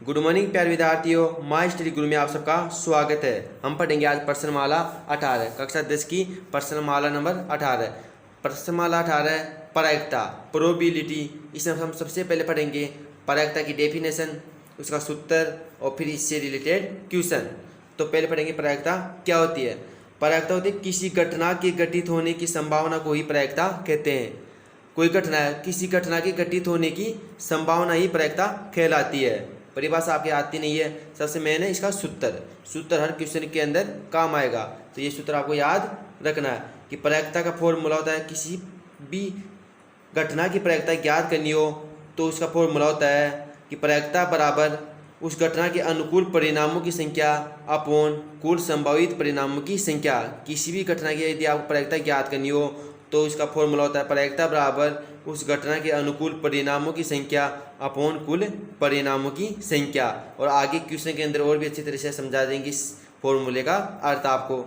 Good morning प्यारे विद्यार्थियों, my study गुरु में आप सबका स्वागत है। हम पढ़ेंगे आज प्रश्नमाला 18 कक्षा 10 की प्रश्नमाला नंबर 18। प्रश्नमाला 18 प्रायिकता प्रोबेबिलिटी। इसमें हम सबसे पहले पढ़ेंगे प्रायिकता की डेफिनेशन, उसका सूत्र और फिर इससे रिलेटेड क्वेश्चन। तो पहले पढ़ेंगे प्रायिकता क्या होती है। प्रायिकता होती है किसी घटना के घटित होने की संभावना को ही प्रायिकता कहते हैं। कोई घटना है, किसी घटना के घटित होने की संभावना ही प्रायिकता कहलाती है। परिभाषा आपके आती नहीं है। सबसे मेन है इसका सूत्र हर क्वेश्चन के अंदर काम आएगा, तो ये सूत्र आपको याद रखना है कि प्रायिकता का फॉर्मूला होता है, किसी भी घटना की प्रायिकता ज्ञात करनी हो तो उसका फॉर्मूला होता है कि प्रायिकता बराबर उस घटना के अनुकूल परिणामों की संख्या अपॉन कुल संभावित परिणामों की संख्या। किसी भी घटना की यदि आपको प्रायिकता ज्ञात करनी हो तो इसका फॉर्मूला होता है प्रायिकता बराबर उस घटना के अनुकूल परिणामों की संख्या अपॉन कुल परिणामों की संख्या। और आगे क्वेश्चन के अंदर और भी अच्छी तरह से समझा देंगे इस फॉर्मूले का अर्थ आपको।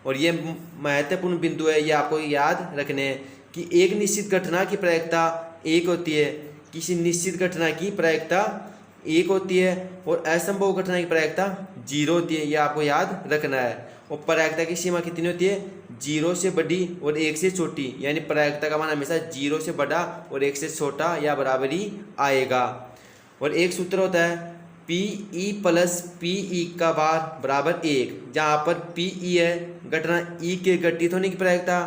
और ये महत्वपूर्ण बिंदु है, ये आपको याद रखने हैं कि एक निश्चित घटना की प्रायिकता एक होती है, किसी निश्चित घटना की प्रायिकता एक होती है और असंभव घटना की प्रायिकता 0 होती है। ये आपको याद रखना है। और प्रायिकता की सीमा कितनी होती है? 0 से बड़ी और 1 से छोटी, यानी प्रायिकता का मान हमेशा 0 से बड़ा और 1 से छोटा या बराबर ही आएगा। और एक सूत्र होता है PE प्लस PE का बार बराबर 1, जहाँ पर PE है घटना E के घटित होने की प्रायिकता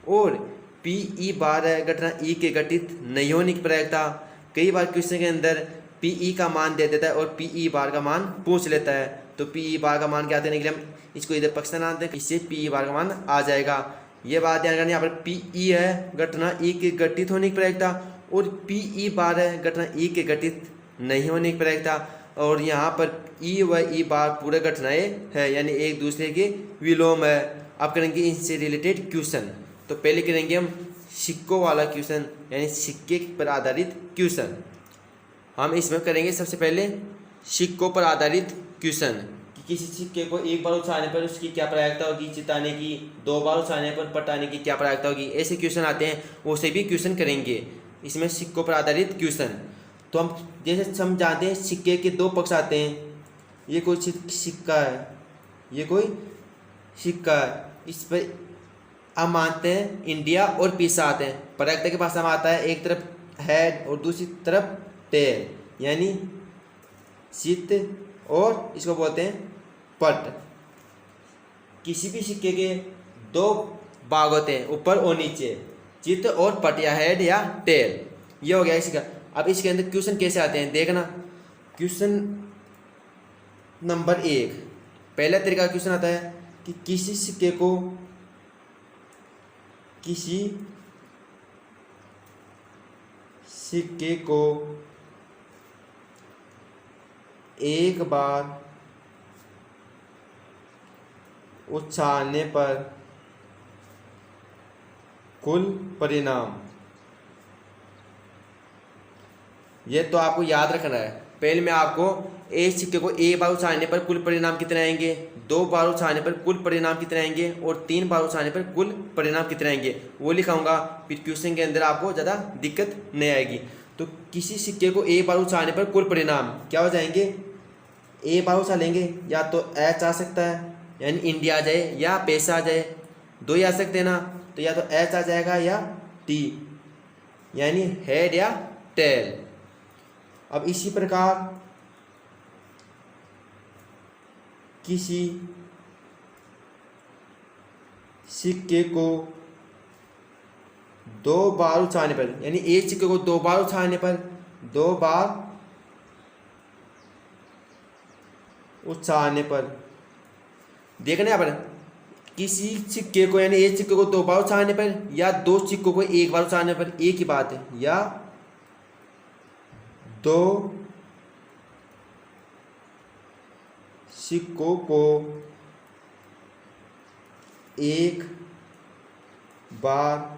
और PE बार है घटना E के घटित नहीं होने की प्रायिकता। कई बार क्वेश्चन के अंदर PE का मान दे देता है और PE बार का मान पूछ लेता है, तो PE बार का मान क्या देने के लिए हम इसको इधर पक्ष ना दें, इससे PE बार का मान आ जाएगा। ये बात ध्यान रखनी, यहाँ पर PE है घटना E के घटित होने की प्रायिकता और PE बार है घटना E के घटित नहीं होने की प्रायिकता। और यहाँ पर E व E बार पूरे घटनाएं है, यानी एक दूसरे के विलोम है। अब करेंगे इनसे रिलेटेड क्वेश्चन। तो पहले करेंगे हम सिक्कों वाला क्वेश्चन, यानी सिक्के पर आधारित क्वेश्चन। हम इसमें करेंगे सबसे पहले सिक्कों पर आधारित क्वेश्चन कि किसी सिक्के को एक बार उछालने पर उसकी क्या प्रायिकता होगी चिताने की, 2 बार उछालने पर पटाने की क्या प्रायिकता होगी। ऐसे क्वेश्चन आते हैं, वो से भी क्वेश्चन करेंगे इसमें सिक्कों पर आधारित क्वेश्चन। तो हम जैसे हम जानते हैं सिक्के के 2 पक्ष आते हैं। ये कोई सिक्का है, ये कोई सिक्का है, इस पर हम मानते हैं इंडिया और पैसा आते हैं। प्रायिकता के पास हम आता है एक तरफ हेड और दूसरी तरफ टेल, यानी चित्त और इसको बोलते हैं पट। किसी भी सिक्के के 2 भाग होते हैं, ऊपर और नीचे, चित्त और पट या हेड या टेल। ये हो गया इसका। अब इसके अंदर क्वेश्चन कैसे आते हैं देखना। क्वेश्चन नंबर 1, पहला तरीका क्वेश्चन आता है कि किसी सिक्के को एक बार उछालने पर कुल परिणाम। ये तो आपको याद रखना है। पहले मैं आपको एक सिक्के को एक बार उछालने पर कुल परिणाम कितने आएंगे, 2 बार उछालने पर कुल परिणाम कितने आएंगे और 3 बार उछालने पर कुल परिणाम कितने आएंगे वो लिखाऊंगा। फिर क्वेश्चन के अंदर आपको ज़्यादा दिक्कत नहीं आएगी। तो किसी सिक्के को एक बार उछालने पर कुल परिणाम क्या हो जाएंगे, एक बार उछालेंगे या तो H आ सकता है यानी इंडिया आ जाए या पैसा आ जाए, 2 ही आ सकते हैं ना, तो या तो H आ जाएगा या T यानी हेड या टेल। अब इसी प्रकार किसी सिक्के को 2 बार उछालने पर, यानी एक सिक्के को 2 बार उछालने पर, 2 बार उछालने पर देखना यहाँ पर किसी सिक्के को, यानी एक सिक्के को 2 बार उछालने पर या 2 सिक्कों को 1 बार उछालने पर, एक ही बात है, या 2 सिक्कों को 1 बार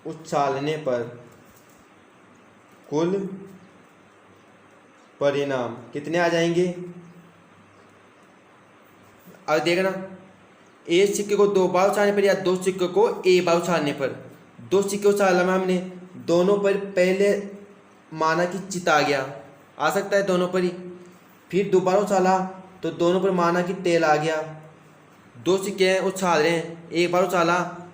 उछालने पर कुल परिणाम कितने आ जाएंगे। अब देखना, एक सिक्के को 2 बार उछालने पर या 2 सिक्कों को 1 बार उछालने पर, 2 सिक्के उछाला में हमने, दोनों पर पहले माना कि चित आ गया, आ सकता है दोनों पर ही। फिर दोबारा उछाला तो दोनों पर माना कि टेल आ गया। दो सिक्के हैं उछाल रहे हैं, एक बार उछाला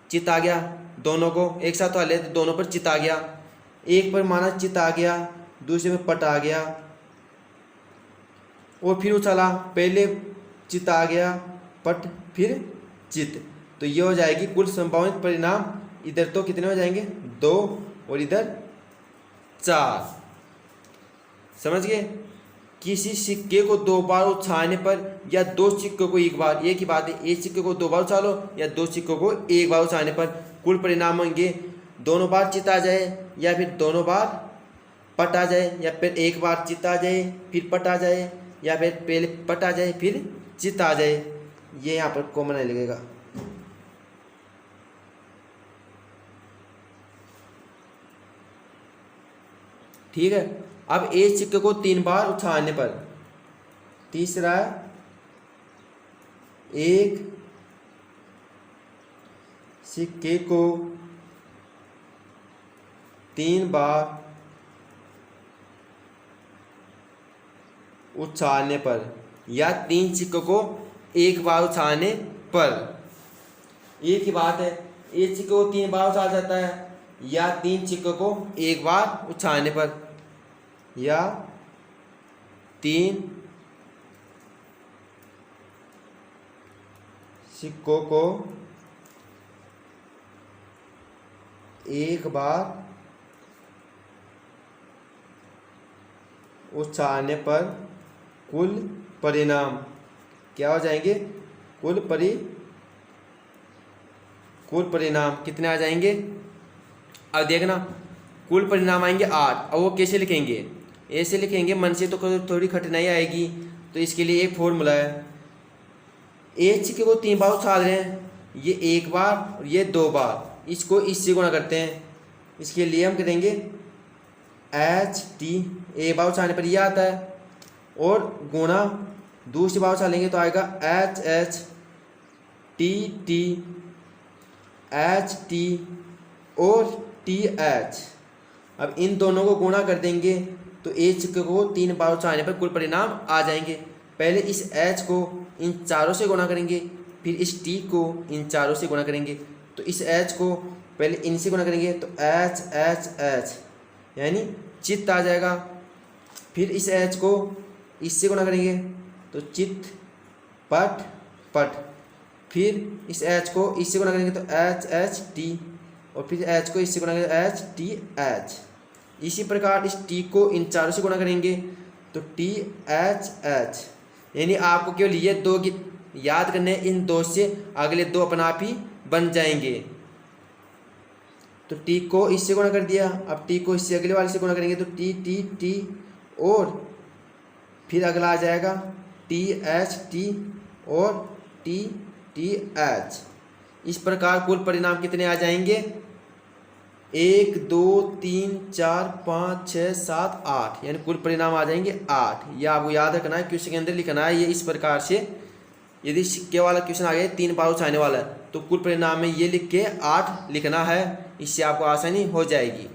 चित आ गया, दोनों को एक साथ उछाले तो दोनों पर चित आ गया। एक पर माना चित आ गया, दूसरे पर पट आ गया। और फिर उछाला, पहले चित आ गया, पट, फिर चित। तो ये हो जाएगी कुल संभावित परिणाम। इधर तो कितने हो जाएंगे, 2 और इधर 4। समझ गए। किसी सिक्के को 2 बार उछालने पर या 2 सिक्कों को एक बार, एक ही बात है, एक सिक्के को 2 बार उछालो या 2 सिक्कों को एक बार उछालने पर कुल परिणाम होंगे दोनों बार चित आ जाए या फिर दोनों बार पट आ जाए या फिर एक बार चित आ जाए फिर पट आ जाए या फिर पहले पट आ जाए फिर चित आ जाए। ये यहाँ पर कॉमन नहीं लगेगा। ठीक है। अब एक सिक्के को 3 बार उछालने पर, तीसरा एक सिक्के को 3 बार उछालने पर या 3 सिक्कों को एक बार उछालने पर, एक ही बात है, एक सिक्के को 3 बार उछाला जाता है या 3 सिक्कों को एक बार उछालने पर या 3 सिक्कों को एक बार उछालने पर कुल परिणाम क्या हो जाएंगे, कुल परिणाम कितने आ जाएंगे। अब देखना, कुल परिणाम आएंगे 8। अब वो कैसे लिखेंगे, ऐसे लिखेंगे, मन से तो थोड़ी कठिनाई आएगी। तो इसके लिए एक फॉर्मूला है। एक सिक्के को 3 बार उछाल रहे हैं, ये एक बार और ये 2 बार, इसको इससे गुणा करते हैं। इसके लिए हम करेंगे HT, एक बार उछालने पर ये आता है, और गुणा दूसरी बार उछालेंगे तो आएगा HH TT HT और TH। अब इन दोनों को गुणा कर देंगे तो एक सिक्के को 3 बार उछालने पर कुल परिणाम आ जाएंगे। पहले इस H को इन चारों से गुणा करेंगे, फिर इस T को इन चारों से गुणा करेंगे। तो इस H को पहले इनसे गुणा करेंगे तो H यानी चित्त आ जाएगा। फिर इस H को इससे गुणा करेंगे तो चित्त पट पट। फिर इस H को इससे गुणा करेंगे तो HT, और फिर H को इससे गुणा करेंगे HTH। इसी प्रकार इस T को इन चारों से गुणा करेंगे तो THH। यानी आपको केवल ये 2 की याद करने, इन 2 से अगले 2 अपना आप ही बन जाएंगे। तो T को इससे गुणा कर दिया, अब T को इससे अगले वाले से गुणा करेंगे तो T और फिर अगला आ जाएगा THT और TH। इस प्रकार कुल परिणाम कितने आ जाएंगे, 1 2 3 4 5 6 7 8, यानी कुल परिणाम आ जाएंगे 8। यह आपको याद रखना है, क्वेश्चन के अंदर लिखना है ये इस प्रकार से। यदि सिक्के वाला क्वेश्चन आ गया 3 बार उछालने वाला तो कुल परिणाम में ये लिख के 8 लिखना है, इससे आपको आसानी हो जाएगी।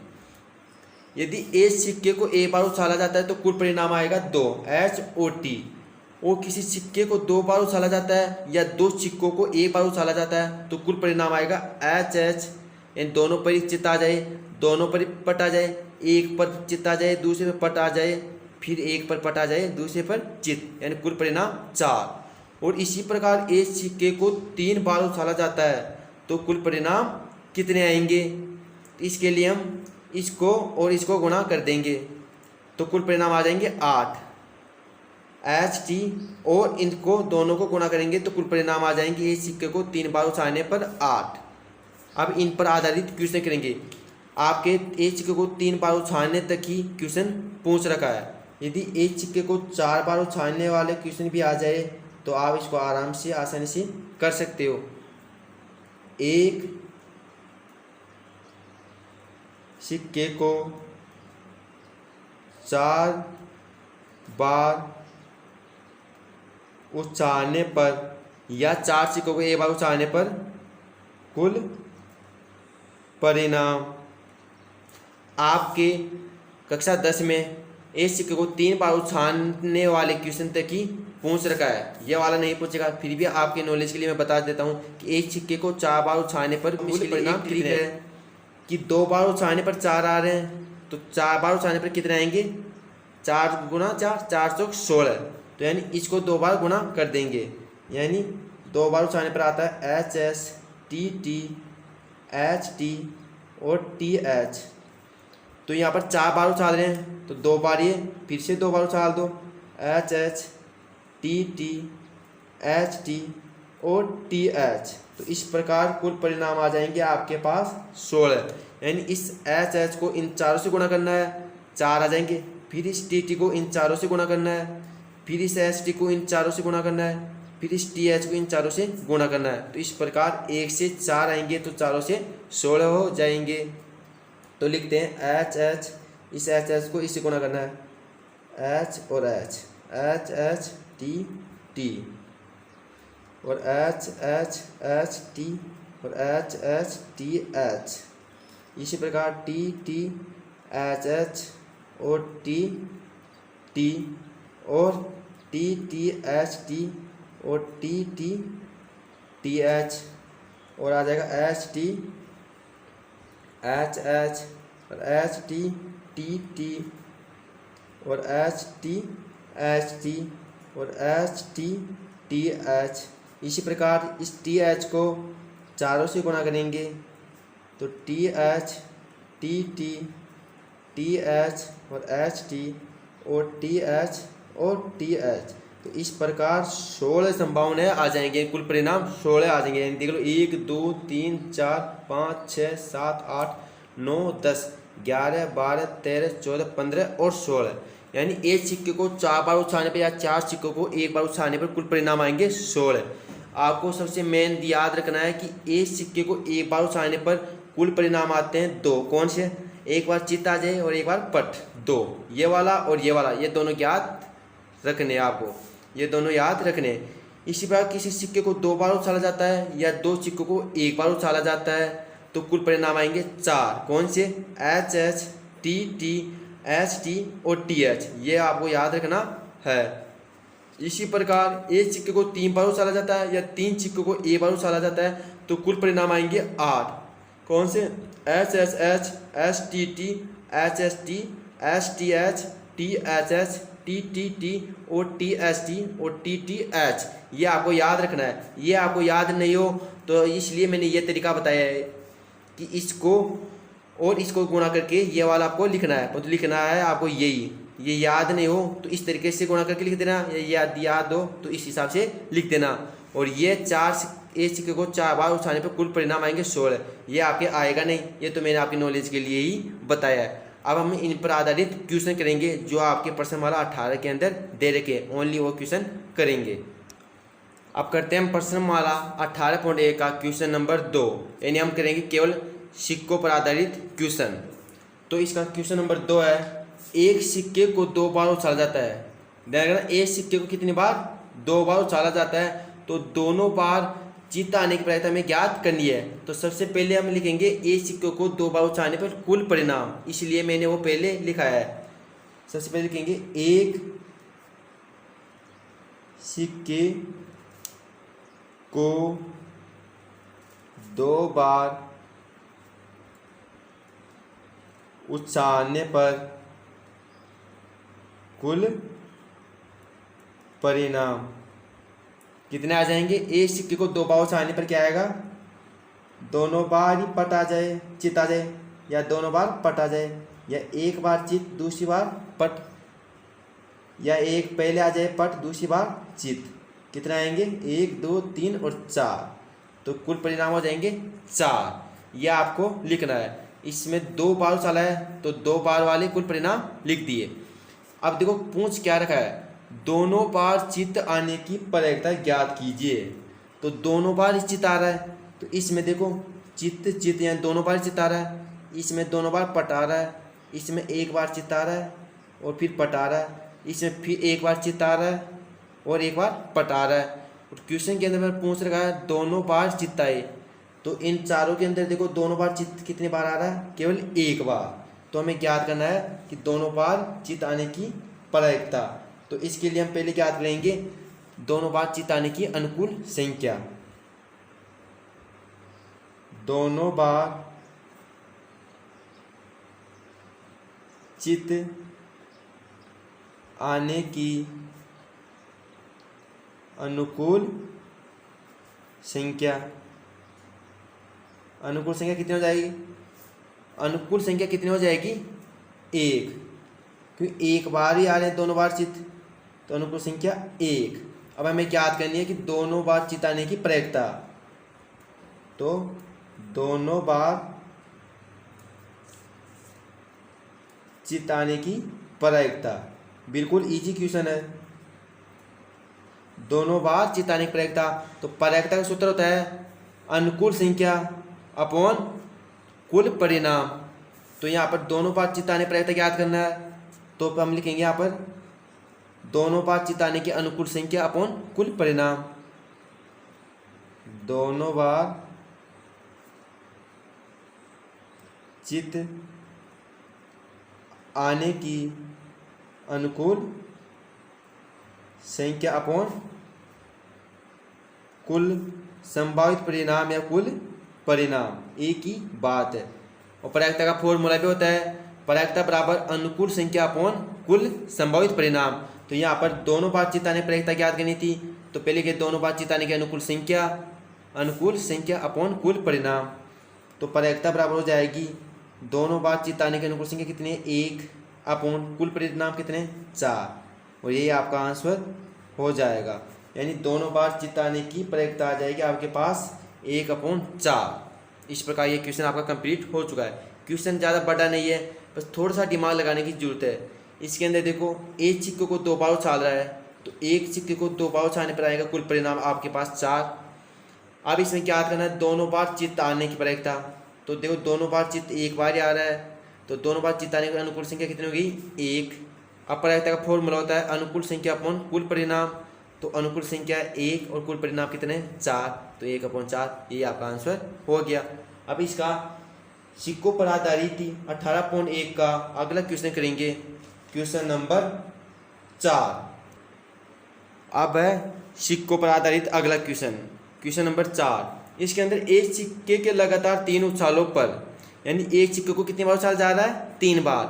यदि एक सिक्के को एक बार उछाला जाता है तो कुल परिणाम आएगा 2 HOT। और किसी सिक्के को 2 बार उछाला जाता है या 2 सिक्कों को एक बार उछाला जाता है तो कुल परिणाम आएगा HH। इन दोनों पर चित्त आ जाए, दोनों पर पट आ जाए, एक पर चित्त आ जाए दूसरे पर पट आ जाए, फिर एक पर पट आ जाए दूसरे पर चित्त, यानी कुल परिणाम 4। और इसी प्रकार एक सिक्के को 3 बार उछाला जाता है तो कुल परिणाम कितने आएंगे। इसके लिए हम इसको और इसको गुणा कर देंगे तो कुल परिणाम आ जाएंगे 8 HT, और इनको दोनों को गुणा करेंगे तो कुल परिणाम आ जाएंगे एक सिक्के को 3 बार उछालने पर 8। अब इन पर आधारित क्वेश्चन करेंगे। आपके एक सिक्के को 3 बार उछालने तक ही क्वेश्चन पूछ रखा है। यदि एक सिक्के को 4 बार उछालने वाले क्वेश्चन भी आ जाए तो आप इसको आराम से आसानी से कर सकते हो। एक सिक्के को 4 बार उछालने पर या 4 सिक्कों को एक बार उछालने पर कुल परिणाम आपके कक्षा 10 में एक सिक्के को 3 बार उछालने वाले क्वेश्चन तक ही पूछ रखा है, ये वाला नहीं पूछेगा। फिर भी आपके नॉलेज के लिए मैं बता देता हूँ कि एक सिक्के को 4 बार उछालने पर कुल परिणाम कितने हैं। कि 2 बार उछालने पर 4 आ रहे हैं, तो 4 बार उछालने पर कितने आएंगे, 4 गुना 4 416। तो यानी इसको 2 बार गुना कर देंगे, यानी 2 बार उछालने पर आता है HS TT HT और TH। तो यहाँ पर 4 बार उछाल रहे हैं तो 2 बार ये, फिर से 2 बार उछाल दो HH TT HT और TH। तो इस प्रकार कुल परिणाम आ जाएंगे आपके पास 16। यानी इस HH को इन चारों से गुणा करना है, 4 आ जाएंगे। फिर इस TT को इन चारों से गुणा करना है, फिर इस HT को इन चारों से गुणा करना है, फिर इस TH को इन चारों से गुणा करना है। तो इस प्रकार 1 से 4 आएंगे तो चारों से 16 हो जाएंगे। तो लिखते हैं HH, इस HH को इससे गुणा करना है, H और H HH T T और HH HT और HH TH। इसी प्रकार TT HH और TT और TT HT और TT TH और आ जाएगा HT HH और HT TT और HT HT और HT TH। इसी प्रकार इस TH को चारों से गुणा करेंगे तो TH TT TH और HT और TH और TH। तो इस प्रकार 16 संभावनाएं आ जाएंगे, कुल परिणाम 16 आ जाएंगे। देख लो 1 2 3 4 5 6 7 8 9 10 11 12 13 14 15 और 16। यानी एक सिक्के को 4 बार उछालने पर या 4 सिक्कों को 1 बार उछालने पर कुल परिणाम आएंगे 16। आपको सबसे मेन याद रखना है कि एक सिक्के को 1 बार उछालने पर कुल परिणाम आते हैं 2। कौन से, एक बार चित्त आ जाए और एक बार पट, 2। ये वाला और ये वाला, ये दोनों याद रखने, आपको ये दोनों याद रखने। इसी प्रकार किसी सिक्के को 2 बार उछाला जाता है या 2 सिक्कों को 1 बार उछाला जाता है तो कुल परिणाम आएंगे 4। कौन से, HH TT HT और TH, ये आपको याद रखना है। इसी प्रकार एक सिक्के को 3 बार उछाला जाता है या 3 सिक्कों को 1 बार उछाला जाता है तो कुल परिणाम आएंगे 8। कौन से, HSH STT HST STH THH TTT और TST और TTH। ये आपको याद रखना है। ये आपको याद नहीं हो तो इसलिए मैंने ये तरीका बताया है कि इसको और इसको गुणा करके ये वाला आपको लिखना है। तो लिखना है आपको यही, ये याद नहीं हो तो इस तरीके से गुणा करके लिख देना, ये याद हो तो इस हिसाब से लिख देना। और ये 4 एक सिक्के को 4 बार उछालने पर कुल परिणाम आएंगे 16। ये आपके आएगा नहीं, ये तो मैंने आपकी नॉलेज के लिए ही बताया है। अब हम इन पर आधारित क्वेश्चन करेंगे जो आपके प्रश्नमाला 18 के अंदर दे रखे, ओनली वो क्वेश्चन करेंगे। अब करते हैं हम प्रश्नमाला 18.1 का क्वेश्चन नंबर 2, यानी हम करेंगे केवल सिक्कों पर आधारित क्वेश्चन। तो इसका क्वेश्चन नंबर 2 है, एक सिक्के को 2 बार उछाला जाता है। ध्यान रखना, एक सिक्के को कितनी बार, 2 बार उछाला जाता है। तो दोनों बार चित्त आने की प्रायिकता हमें ज्ञात करनी है। तो सबसे पहले हम लिखेंगे एक सिक्के को 2 बार उछालने पर कुल परिणाम, इसलिए मैंने वो पहले लिखा है। सबसे पहले लिखेंगे एक सिक्के को 2 बार उछालने पर कुल परिणाम कितने आ जाएंगे। एक सिक्के को 2 बार उछालने पर क्या आएगा, दोनों बार ही पट आ जाए, चित आ जाए, या दोनों बार पट आ जाए, या एक बार चित दूसरी बार पट, या एक पहले आ जाए पट दूसरी बार चित। कितने आएंगे, 1 2 3 और 4। तो कुल परिणाम हो जाएंगे 4। यह आपको लिखना है। इसमें 2 बार उछाला है तो 2 बार वाले कुल परिणाम लिख दिए। अब देखो पूछ क्या रखा है, दोनों बार चित्त आने की प्रायिकता ज्ञात कीजिए। तो दोनों बार चित्त आ रहा है तो इसमें देखो चित्त चित्त यानी दोनों बार चित्त आ रहा है, इसमें दोनों बार पट आ रहा है, इसमें एक बार चित्त आ रहा है और फिर पट आ रहा है, इसमें फिर एक बार चित्त आ रहा है और एक बार पट आ रहा है। और क्वेश्चन के अंदर पूछ रखा है दोनों बार चित्त आए, तो इन चारों के अंदर देखो दोनों बार चित्त कितने बार आ रहा है, केवल एक बार। तो हमें ज्ञात करना है कि दोनों बार चित्त आने की प्रायिकता। तो इसके लिए हम पहले ज्ञात करेंगे दोनों बार चित्त आने की अनुकूल संख्या। दोनों बार चित्त आने की अनुकूल संख्या। अनुकूल संख्या कितनी हो जाएगी? अनुकूल संख्या कितनी हो जाएगी? 1, क्योंकि एक बार ही आ रहे हैं दोनों बार चित्त, तो अनुकूल संख्या 1। अब हमें याद करनी है कि दोनों बार चित्त आने की प्रायिकता। तो दोनों बार चित्त आने की प्रायिकता बिल्कुल इजी क्वेश्चन है। दोनों बार चित्त आने की प्रायिकता, तो प्रायिकता का सूत्र होता है अनुकूल संख्या अपॉन कुल परिणाम। तो यहाँ पर दोनों बार चित्त आने की प्रायिकता याद करना है, तो हम लिखेंगे यहाँ पर दोनों बार चित्त आने की अनुकूल संख्या अपॉन कुल परिणाम। दोनों बार चित्त आने की अनुकूल संख्या अपॉन कुल संभावित परिणाम या कुल परिणाम, एक ही बात है। और प्रायिकता का फॉर्मूला भी होता है प्रायिकता बराबर अनुकूल संख्या अपॉन कुल संभावित परिणाम। तो यहाँ पर दोनों बार चित्त आने की प्रायिकता याद करनी थी, तो पहले के दोनों बार चित्त आने की अनुकूल संख्या अपॉन कुल परिणाम। तो प्रायिकता बराबर हो जाएगी दोनों बार चित्त आने की अनुकूल संख्या कितने 1 अपॉन कुल परिणाम कितने 4, और यही आपका आंसर हो जाएगा। यानी दोनों बार चित्त आने की प्रायिकता आ जाएगी आपके पास 1/4। इस प्रकार ये क्वेश्चन आपका कंप्लीट हो चुका है। क्वेश्चन ज़्यादा बड़ा नहीं है, बस थोड़ा सा दिमाग लगाने की जरूरत है। इसके अंदर देखो एक सिक्के को 2 बार उछाल रहा है, तो एक सिक्के को 2 बार उछालने पर आएगा कुल परिणाम आपके पास 4। अब इसमें क्या करना है दोनों बार चित्त आने की प्रायिकता। तो देखो दोनों बार चित्त एक बार ही आ रहा है, तो दोनों बार चित्त आने की अनुकूल संख्या कितनी होगी 1। अब प्रायिकता का फॉर्मूला होता है अनुकूल संख्या अपॉन कुल परिणाम। तो अनुकूल संख्या 1 और कुल परिणाम कितने 4, तो 1/4, ये आपका आंसर हो गया। अब इसका सिक्कों पर आधारित 18.1 का अगला क्वेश्चन करेंगे, क्वेश्चन नंबर 4। अब है सिक्कों पर आधारित अगला क्वेश्चन नंबर 4। इसके अंदर एक सिक्के के लगातार 3 उछालों पर, यानी एक सिक्के को कितनी बार उछाला जा रहा है 3 बार,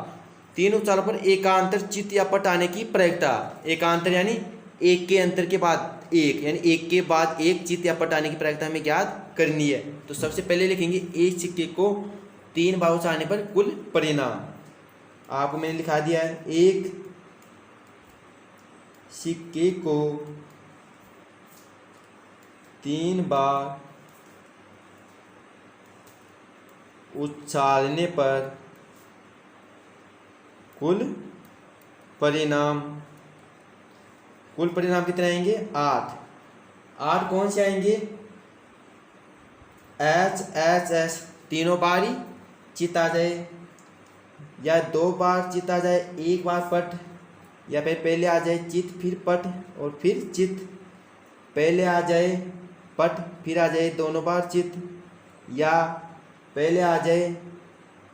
3 उछालों पर एकांतर चित्त या पट आने की प्रायिकता। एकांतर यानी एक के अंतर के बाद एक, यानी एक के बाद एक चित्त या पट आने की प्रायिकता हमें याद करनी है। तो सबसे पहले लिखेंगे एक सिक्के को 3 बार उछालने पर कुल परिणाम। आपको मैंने लिखा दिया है एक सिक्के को 3 बार उछालने पर कुल परिणाम कितने आएंगे 8 कौन से आएंगे एच एच एस, तीनों बार ही चित्त आ जाए, या 2 बार चित्त आ जाए, 1 बार पट, या फिर पहले आ जाए चित्त फिर पट और फिर चित्त, पहले आ जाए पट फिर आ जाए दोनों बार चित्त, या पहले आ जाए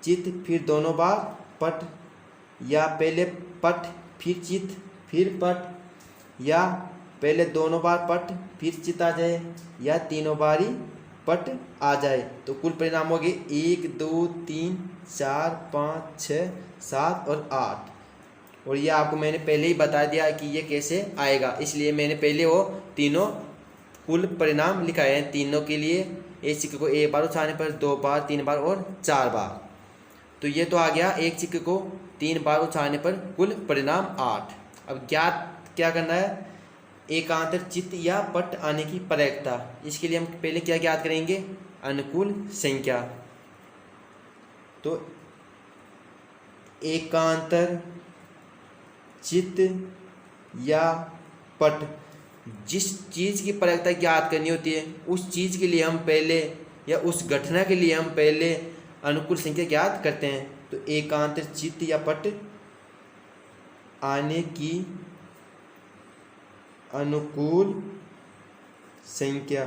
चित्त फिर दोनों बार पट, या पहले पट फिर चित्त फिर पट, या पहले दोनों बार पट फिर चित्त आ जाए, या तीनों बार ही पट आ जाए। तो कुल परिणाम हो गए 1 2 3 4 5 6 7 और 8। और ये आपको मैंने पहले ही बता दिया कि ये कैसे आएगा, इसलिए मैंने पहले वो तीनों कुल परिणाम लिखाए हैं। तीनों के लिए एक सिक्के को 1 बार उछालने पर 2 बार 3 बार और 4 बार। तो ये तो आ गया एक सिक्के को 3 बार उछालने पर कुल परिणाम 8। अब ज्ञात क्या करना है एकांतर चित्त या पट आने की प्रायिकता। इसके लिए हम पहले क्या ज्ञात करेंगे अनुकूल संख्या। तो एकांतर चित्त या पट, जिस चीज़ की प्रायिकता ज्ञात करनी होती है उस चीज़ के लिए हम पहले, या उस घटना के लिए हम पहले अनुकूल संख्या ज्ञात करते हैं। तो एकांतर चित्त या पट आने की अनुकूल संख्या,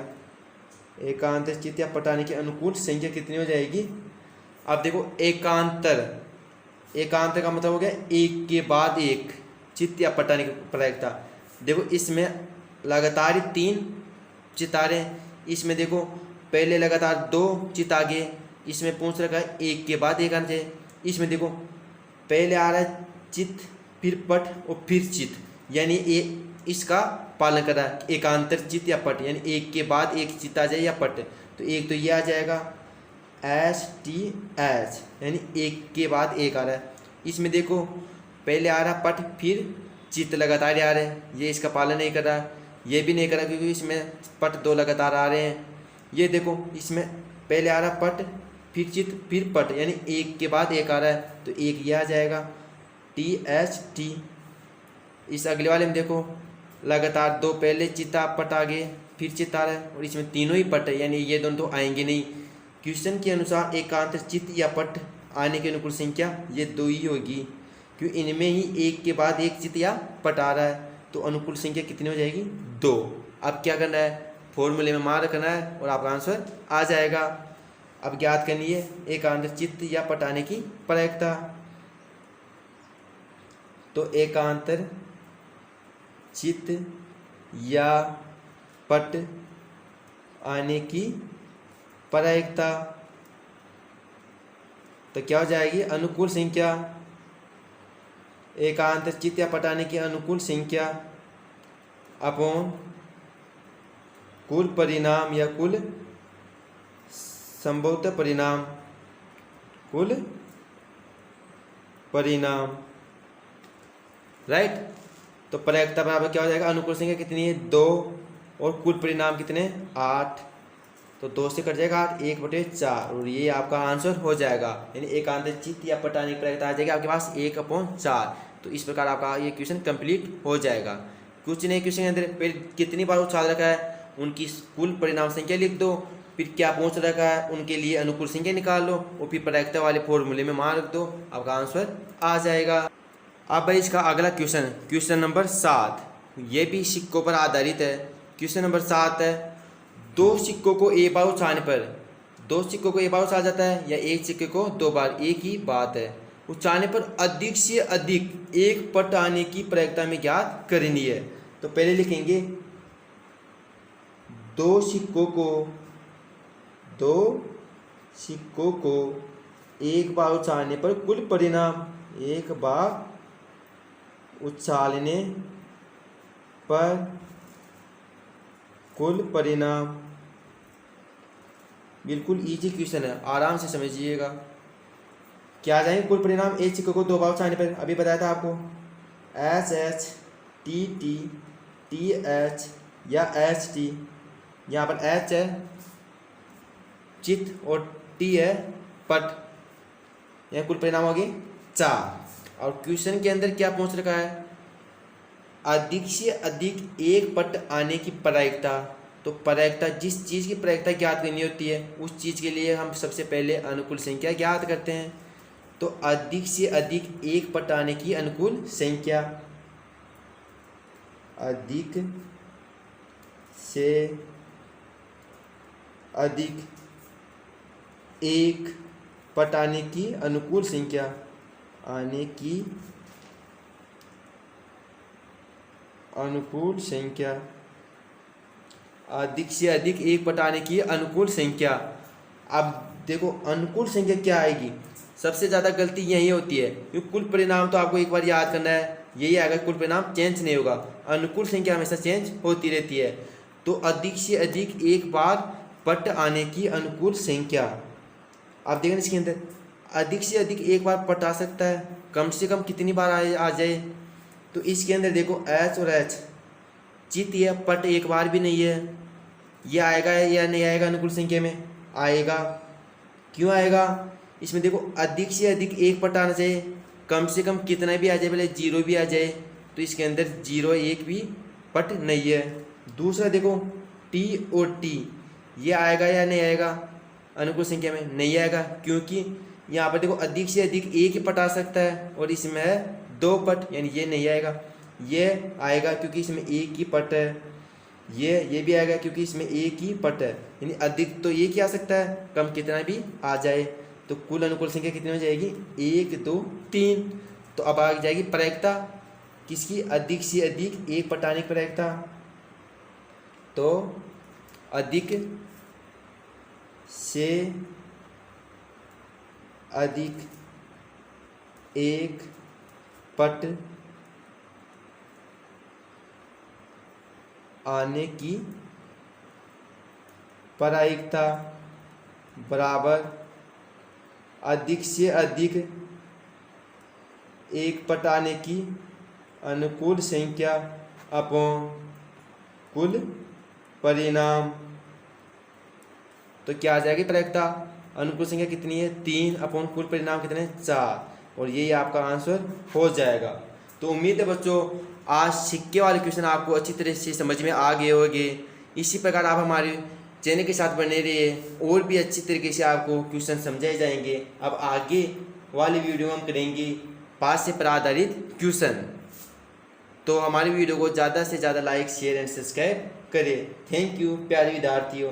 एकांतर चित्त या पट आने की अनुकूल संख्या कितनी हो जाएगी। अब देखो एकांतर एकांतर का मतलब हो गया एक के बाद एक चित्त या पट आने की प्रायिकता। देखो इसमें लगातार ही 3 चित्त आ रहे हैं, इसमें देखो पहले लगातार 2 चित्त आ गए, इसमें पूछ रखा है एक के बाद एक आना चाहिए। इसमें देखो पहले आ रहा है चित्त, फिर पट और फिर चित्त, यानी ये इसका पालन कर रहा है एकांतर चित्त या पट, यानी एक के बाद एक चित्त आ जाए या पट। तो एक तो ये आ जाएगा STH, यानी एक के बाद एक आ रहा है। इसमें देखो पहले आ रहा पट फिर चित्त लगातार आ रहे हैं, ये इसका पालन नहीं कर रहा, ये भी नहीं कर रहा क्योंकि इसमें पट 2 लगातार आ रहे हैं। ये देखो इसमें पहले आ रहा पट फिर चित्त फिर पट, यानी एक के बाद एक आ रहा है, तो एक ये आ जाएगा THT। इस अगले वाले में देखो लगातार 2 पहले चित्त पट आ गए फिर चित्त आ रहा है, और इसमें तीनों ही पट है, यानी ये दोनों तो आएंगे नहीं। क्वेश्चन के अनुसार एकांतर चित्त या पट आने की अनुकूल संख्या ये 2 ही होगी, क्यों इनमें ही एक के बाद एक चित्त या पट आ रहा है, तो अनुकूल संख्या कितनी हो जाएगी 2। अब क्या करना है, फॉर्मूले में मान रखना है और आपका आंसर आ जाएगा। अब ज्ञात करनी है एकांतर चित्त या पट आने की प्रायिकता। तो एकांतर चित्त या पट आने की प्रायिकता तो क्या हो जाएगी, अनुकूल संख्या, एकांतर चित्त या पट आने की अनुकूल संख्या अपॉन कुल परिणाम या कुल संभवतः परिणाम, कुल परिणाम, राइट। तो प्रायिकता बराबर क्या हो जाएगा, अनुकूल संख्या कितनी है 2 और कुल परिणाम कितने 8, तो 2 से कट जाएगा 8, 1/4, और ये आपका आंसर हो जाएगा, यानी एकांतर चित्त या पट आने की प्रायिकता आ जाएगी आपके पास 1/4। तो इस प्रकार आपका ये क्वेश्चन कंप्लीट हो जाएगा। कुछ नहीं, क्वेश्चन के अंदर फिर कितनी बार उछाल रखा है उनकी कुल परिणाम संख्या लिख दो, फिर क्या पूछ रखा है उनके लिए अनुकूल संख्या निकाल लो, और फिर प्रायिकता वाले फॉर्मूले में मान रख दो, आपका आंसर आ जाएगा। अब भाई इसका अगला क्वेश्चन नंबर 7, ये भी सिक्कों पर आधारित है। क्वेश्चन नंबर 7 है, 2 सिक्कों को एक बार उछालने पर 2 सिक्कों को एक बार उछाला जाता है या एक सिक्के को 2 बार, एक ही बात है। उछालने पर अधिक से अधिक एक पट आने की प्रायिकता में ज्ञात करनी है। तो पहले लिखेंगे 2 सिक्कों को एक बार उछालने पर कुल परिणाम, एक बार उछालने पर कुल परिणाम, बिल्कुल इजी क्वेश्चन है, आराम से समझिएगा। क्या जाएंगे कुल परिणाम, एक सिक्के को 2 बार उछालने पर, अभी बताया था आपको SH TT TH या HT। यहाँ पर H है चित्त और T है पट, यह कुल परिणाम हो गए 4। और क्वेश्चन के अंदर क्या पूछ रखा है, अधिक से अधिक एक पट आने की प्रायिकता। तो प्रायिकता, जिस चीज़ की प्रायिकता ज्ञात करनी होती है उस चीज़ के लिए हम सबसे पहले अनुकूल संख्या ज्ञात करते हैं। तो अधिक से अधिक एक पट आने की अनुकूल संख्या, अधिक से अधिक एक पट आने की अनुकूल संख्या, आने की अनुकूल संख्या, अधिक से अधिक एक पट आने की अनुकूल संख्या। अब देखो अनुकूल संख्या क्या आएगी, सबसे ज़्यादा गलती यही होती है, क्योंकि कुल परिणाम तो आपको एक बार याद करना है, यही आएगा, कुल परिणाम चेंज नहीं होगा, अनुकूल संख्या हमेशा चेंज होती रहती है। तो अधिक से अधिक एक बार पट आने की अनुकूल संख्या, आप देखें इसके अंदर अधिक से अधिक एक बार पट आ सकता है, कम से कम कितनी बार आ जाए। तो इसके अंदर देखो H और H चित्त या पट एक बार भी नहीं है, ये आएगा या नहीं आएगा अनुकूल संख्या में, आएगा। क्यों आएगा, इसमें देखो अधिक से अधिक एक पट आना चाहिए, कम से कम कितना भी आ जाए, पहले 0 भी आ जाए, तो इसके अंदर 0 1 भी पट नहीं है। दूसरा देखो T और T, ये आएगा या नहीं आएगा अनुकूल संख्या में, नहीं आएगा, क्योंकि यहाँ पर देखो अधिक से अधिक एक ही पट आ सकता है और इसमें है 2 पट, यानी ये नहीं आएगा। ये आएगा क्योंकि इसमें एक ही पट है, ये भी आएगा क्योंकि इसमें एक ही पट है, यानी अधिक तो एक ही आ सकता है, कम कितना भी आ जाए। तो कुल अनुकूल संख्या कितनी हो जाएगी, 1 2 3। तो अब आ जाएगी प्रायिकता किसकी, अधिक से अधिक एक पटाने की प्रायिकता। तो अधिक से अधिक एक पट आने की प्रायिकता बराबर अधिक से अधिक एक पट आने की अनुकूल संख्या अपॉन कुल परिणाम। तो क्या आ जाएगी प्रायिकता, अनुकूल संख्या कितनी है 3 अपॉन कुल परिणाम कितने 4, और यही आपका आंसर हो जाएगा। तो उम्मीद है बच्चों आज सिक्के वाले क्वेश्चन आपको अच्छी तरह से समझ में आ गए होंगे। इसी प्रकार आप हमारे चैनल के साथ बने रहिए, और भी अच्छी तरीके से आपको क्वेश्चन समझाए जाएंगे। अब आगे वाली वीडियो हम करेंगे 5 से पर आधारित क्वेश्चन। तो हमारी वीडियो को ज़्यादा से ज़्यादा लाइक शेयर एंड सब्सक्राइब करें। थैंक यू प्यारे विद्यार्थियों।